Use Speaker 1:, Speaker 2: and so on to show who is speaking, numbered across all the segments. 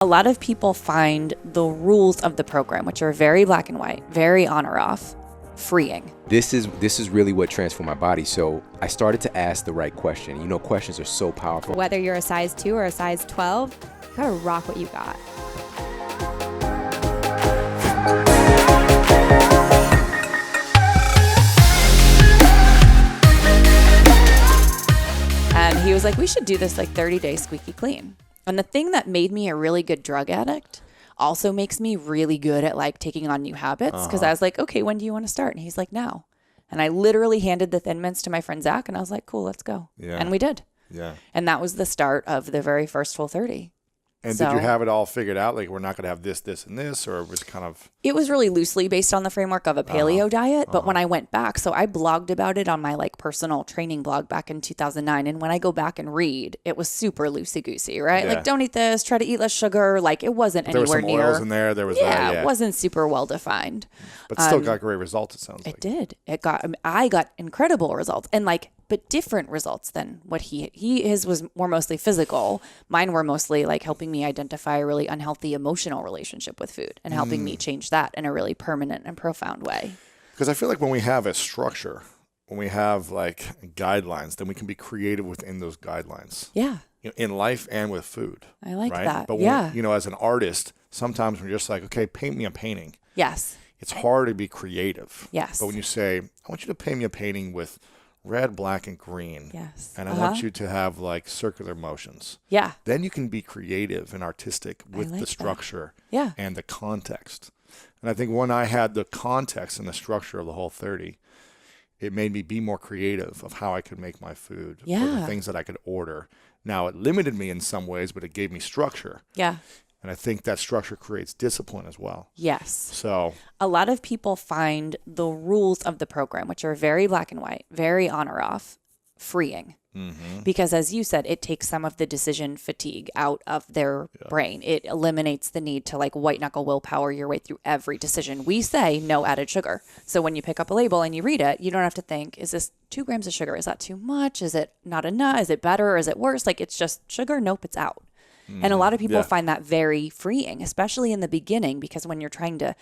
Speaker 1: A lot of people find the rules of the program, which are very black and white, very on or off, freeing.
Speaker 2: This is really what transformed my body. So I started to ask the right question. You know, questions are so powerful.
Speaker 3: Whether you're a size 2 or a size 12, you gotta rock what you got.
Speaker 1: And he was like, we should do this like 30-day squeaky clean. And the thing that made me a really good drug addict also makes me really good at like taking on new habits. Because I was like, okay, when do you want to start? And he's like, now. And I literally handed the Thin Mints to my friend Zach, and I was like, cool, let's go.
Speaker 4: Yeah.
Speaker 1: And we did.
Speaker 4: Yeah.
Speaker 1: And that was the start of the very first Full 30.
Speaker 4: And did you have it all figured out? Like, we're not going to have this, this, and this, or it was kind of...
Speaker 1: It was really loosely based on the framework of a paleo diet. But when I went back, so I blogged about it on my like personal training blog back in 2009. And when I go back and read, it was super loosey-goosey, right?
Speaker 4: Yeah.
Speaker 1: Like, don't eat this, try to eat less sugar. Like, it wasn't
Speaker 4: There
Speaker 1: anywhere
Speaker 4: were some
Speaker 1: near...
Speaker 4: oils in there. There was
Speaker 1: It wasn't super well defined.
Speaker 4: But still got great results, it sounds like.
Speaker 1: It did. I got incredible results, and like, but different results than what his was more mostly physical. Mine were mostly like helping me identify a really unhealthy emotional relationship with food and helping me change that in a really permanent and profound way.
Speaker 4: Because I feel like when we have a structure, when we have like guidelines, then we can be creative within those guidelines.
Speaker 1: Yeah.
Speaker 4: You know, in life and with food.
Speaker 1: I like
Speaker 4: right?
Speaker 1: that.
Speaker 4: But when, you know, as an artist, sometimes we're just like, okay, paint me a painting.
Speaker 1: Yes.
Speaker 4: It's hard to be creative.
Speaker 1: Yes.
Speaker 4: But when you say, I want you to paint me a painting with red, black, and green.
Speaker 1: Yes.
Speaker 4: And I want you to have like circular motions.
Speaker 1: Yeah.
Speaker 4: Then you can be creative and artistic with
Speaker 1: like
Speaker 4: the
Speaker 1: that.
Speaker 4: structure
Speaker 1: Yeah.
Speaker 4: and the context. And I think when I had the context and the structure of the Whole 30, it made me be more creative of how I could make my food. Or
Speaker 1: Yeah.
Speaker 4: the things that I could order. Now, it limited me in some ways, but it gave me structure.
Speaker 1: Yeah.
Speaker 4: And I think that structure creates discipline as well.
Speaker 1: Yes.
Speaker 4: So
Speaker 1: A lot of people find the rules of the program, which are very black and white, very on or off, freeing. Because as you said, it takes some of the decision fatigue out of their brain. It eliminates the need to like white knuckle willpower your way through every decision. We say no added sugar. So when you pick up a label and you read it, you don't have to think, is this 2 grams of sugar? Is that too much? Is it not enough? Is it better or is it worse? Like, it's just sugar. Nope, it's out. And a lot of people find that very freeing, especially in the beginning, because when you're trying to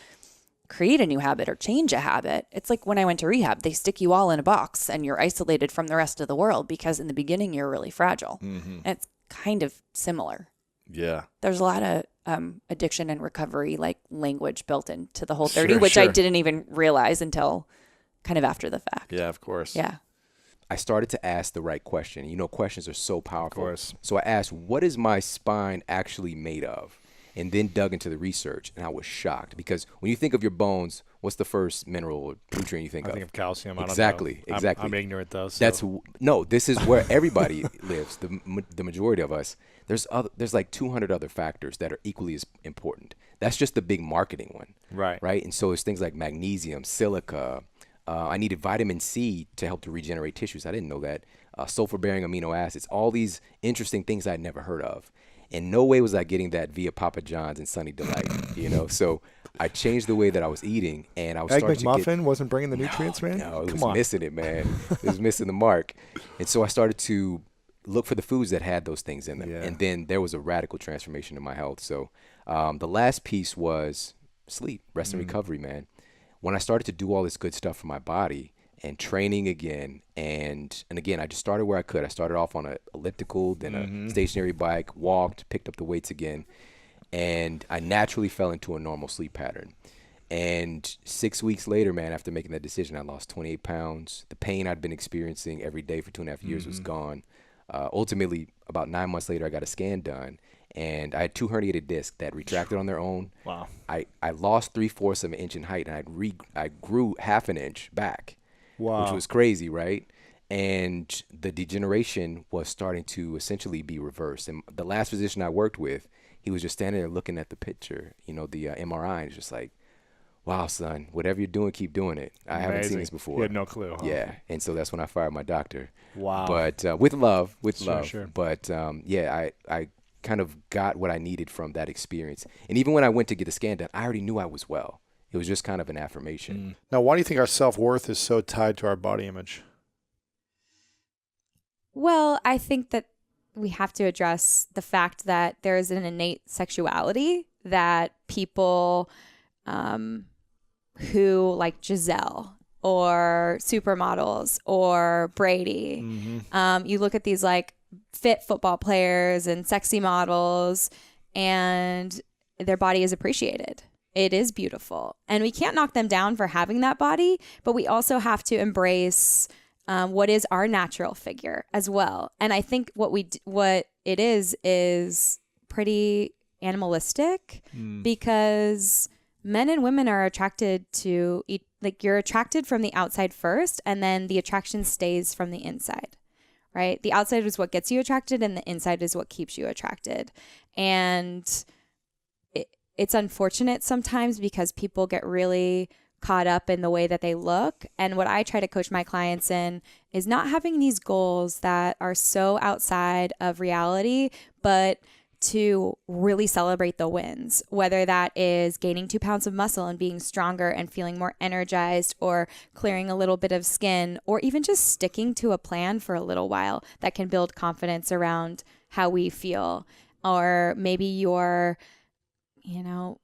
Speaker 1: create a new habit or change a habit, it's like when I went to rehab, they stick you all in a box and you're isolated from the rest of the world because in the beginning you're really fragile. And it's kind of similar.
Speaker 4: yeah.
Speaker 1: There's a lot of addiction and recovery like language built into the Whole 30,
Speaker 4: Sure,
Speaker 1: which I
Speaker 4: sure.
Speaker 1: didn't even realize until kind of after the fact.
Speaker 4: Yeah, of course.
Speaker 1: Yeah.
Speaker 2: I started to ask the right question. You know, questions are so powerful.
Speaker 4: Of course.
Speaker 2: So I asked, what is my spine actually made of? And then dug into the research, and I was shocked because when you think of your bones, what's the first mineral or nutrient you think
Speaker 5: I
Speaker 2: of?
Speaker 5: think of calcium.
Speaker 2: Exactly,
Speaker 5: I don't know.
Speaker 2: exactly.
Speaker 5: I'm ignorant though. So.
Speaker 2: This is where everybody lives. The majority of us. There's like 200 other factors that are equally as important. That's just the big marketing one.
Speaker 5: Right.
Speaker 2: Right. And so it's things like magnesium, silica. I needed vitamin C to help to regenerate tissues. I didn't know that. Sulfur-bearing amino acids. All these interesting things I'd never heard of. And no way was I getting that via Papa John's and Sunny Delight, you know? So I changed the way that I was eating, and I was
Speaker 4: Egg
Speaker 2: starting
Speaker 4: McMuffin wasn't bringing the nutrients, man?
Speaker 2: No, it
Speaker 4: Come
Speaker 2: was
Speaker 4: on.
Speaker 2: missing it, man. It was missing the mark. And so I started to look for the foods that had those things in them.
Speaker 4: Yeah.
Speaker 2: And then there was a radical transformation in my health. So the last piece was sleep, rest and recovery, man. When I started to do all this good stuff for my body and training again, and again, I just started where I could. I started off on an elliptical, then a stationary bike, walked, picked up the weights again, and I naturally fell into a normal sleep pattern. And 6 weeks later, man, after making that decision, I lost 28 pounds. The pain I'd been experiencing every day for 2.5 years was gone. Ultimately, about 9 months later, I got a scan done, and I had 2 herniated discs that retracted on their own.
Speaker 5: Wow.
Speaker 2: I lost 3/4 of an inch in height, and I grew 1/2 an inch back.
Speaker 4: Wow.
Speaker 2: Which was crazy, right? And the degeneration was starting to essentially be reversed. And the last physician I worked with, he was just standing there looking at the picture, you know, the MRI, and it's just like, wow, son, whatever you're doing, keep doing it. I haven't seen this before.
Speaker 5: You had no clue. Huh?
Speaker 2: Yeah, and so that's when I fired my doctor.
Speaker 5: Wow.
Speaker 2: But with love.
Speaker 5: Sure.
Speaker 2: But yeah, I kind of got what I needed from that experience. And even when I went to get the scan done, I already knew I was well. It was just kind of an affirmation.
Speaker 4: Now, why do you think our self-worth is so tied to our body image?
Speaker 3: Well, I think that we have to address the fact that there is an innate sexuality that people who like Giselle or supermodels or Brady, you look at these like fit football players and sexy models, and their body is appreciated. It is beautiful. And we can't knock them down for having that body, but we also have to embrace what is our natural figure as well. And I think what it is pretty animalistic, because men and women are attracted to each, like you're attracted from the outside first, and then the attraction stays from the inside, right? The outside is what gets you attracted, and the inside is what keeps you attracted. And it's unfortunate sometimes because people get really caught up in the way that they look. And what I try to coach my clients in is not having these goals that are so outside of reality, but to really celebrate the wins, whether that is gaining 2 pounds of muscle and being stronger and feeling more energized, or clearing a little bit of skin, or even just sticking to a plan for a little while that can build confidence around how we feel. Or maybe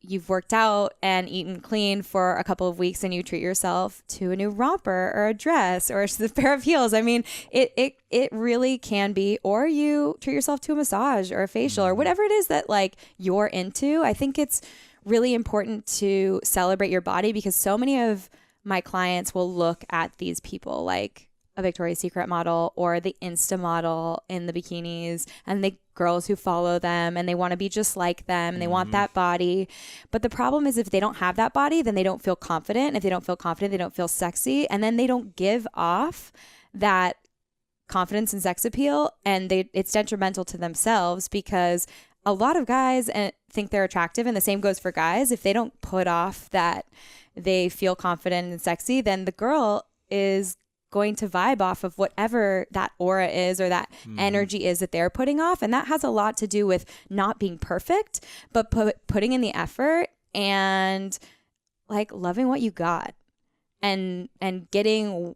Speaker 3: you've worked out and eaten clean for a couple of weeks and you treat yourself to a new romper or a dress or a pair of heels. I mean, it really can be, or you treat yourself to a massage or a facial or whatever it is that like you're into. I think it's really important to celebrate your body, because so many of my clients will look at these people like a Victoria's Secret model or the Insta model in the bikinis, and the girls who follow them, and they want to be just like them, and they want that body. But the problem is, if they don't have that body, then they don't feel confident. If they don't feel confident, they don't feel sexy, and then they don't give off that confidence and sex appeal, and it's detrimental to themselves, because a lot of guys think they're attractive, and the same goes for guys. If they don't put off that they feel confident and sexy, then the girl is going to vibe off of whatever that aura is or that energy is that they're putting off. And that has a lot to do with not being perfect, but putting in the effort and like loving what you got, and getting,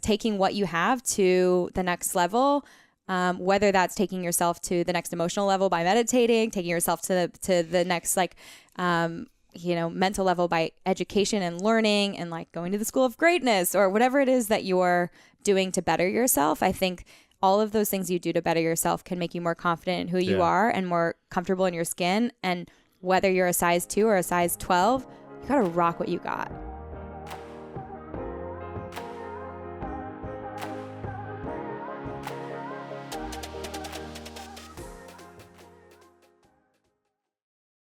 Speaker 3: taking what you have to the next level. Whether that's taking yourself to the next emotional level by meditating, taking yourself to the next mental level by education and learning, and like going to the school of greatness, or whatever it is that you're doing to better yourself. I think all of those things you do to better yourself can make you more confident in who you are and more comfortable in your skin. And whether you're a size 2 or a size 12, you got to rock what you got.